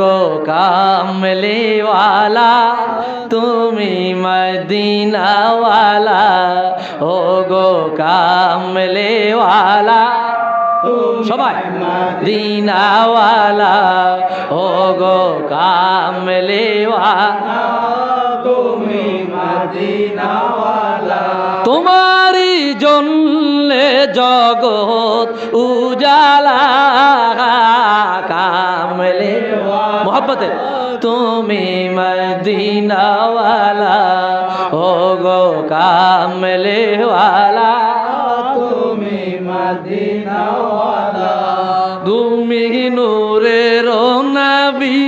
গো কামলিওয়ালা তুমি মদিনাওয়ালা, ও গো কামলিওয়ালা সবাই মদিনাওয়ালা, ও গো কামলিওয়ালা তুমি মদিনাওয়ালা। তোমারই জন্যে জগৎ উজালা, কামলে মোহব্বতে তুমি মদিনাওয়ালা, ও গো কামলেওয়ালা তুমি মদিনাওয়ালা। তুমি নূরের নবী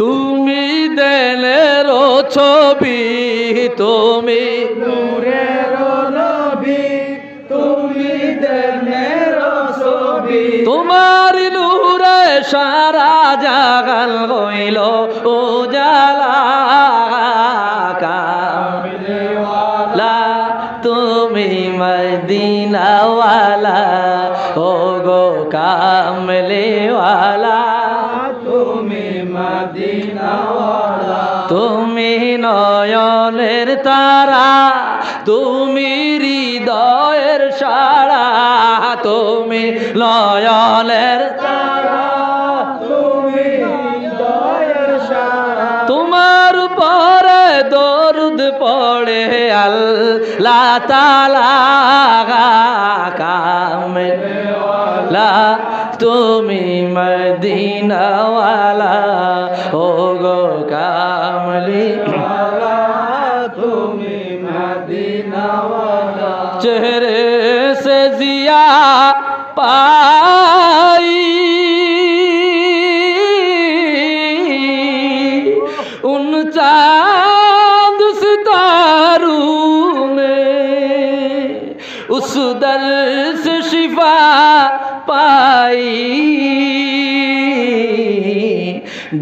তুমি দেনের ছবি, তুমি নূরের নবী তুমি দেনের ছবি, তোমার নূরে সারা জাগাল হইল উজালা, কামলিওয়ালা তুমি মদিনাওয়ালা, ও গো কামলিওয়ালা তুমি মদিনাওয়ালা। তুমি নয়নের তারা তুমি হৃদয়ের সারা, তুমি নয়নের তারা তুমি হৃদয়ের সারা, তোমার উপরে দরুদ পড়ে আল্লাহ তাআলা, কামলিওয়ালা তুমি মদিনাওয়ালা, ও গো কামলিওয়ালা তুমি মদিনাওয়ালা। চেহারে সে জিয়া পাই उन चांद सितारों में उस दर से शिफा पाई,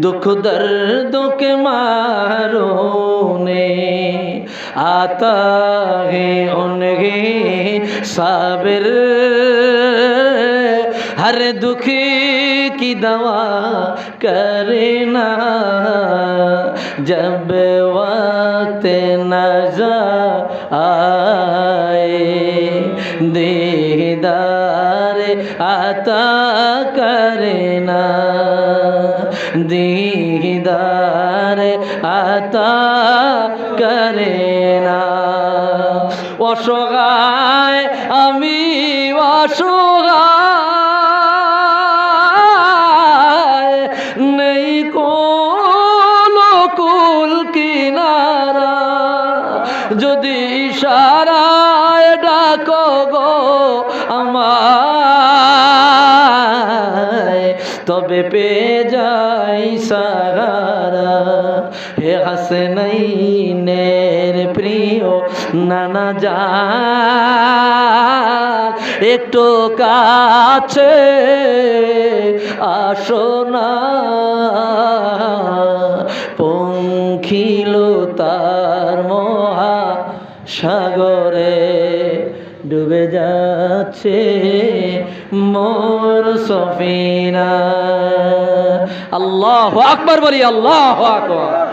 दुख दर्दों के मारों ने आता है उन्हें साबिर, हर दुखी की दवा करना जब वक्त नज़र आए, दीदार आता करना, दीदार आता करना। অসহায় আমি অসহায়, নেই কোনো কুল কিনারা, যদি ইশারায় ডাকো গো আমায়, তবে পেয়ে যাই সাহারা। হে হাসনাইনের প্রিয় নানা জান, একটু কাছে আসো না, পঙ্খিলো তার মহা সাগরে ডুবে যাচ্ছে মোর সফিনা। আল্লাহু আকবার বলি, আল্লাহু আকবার।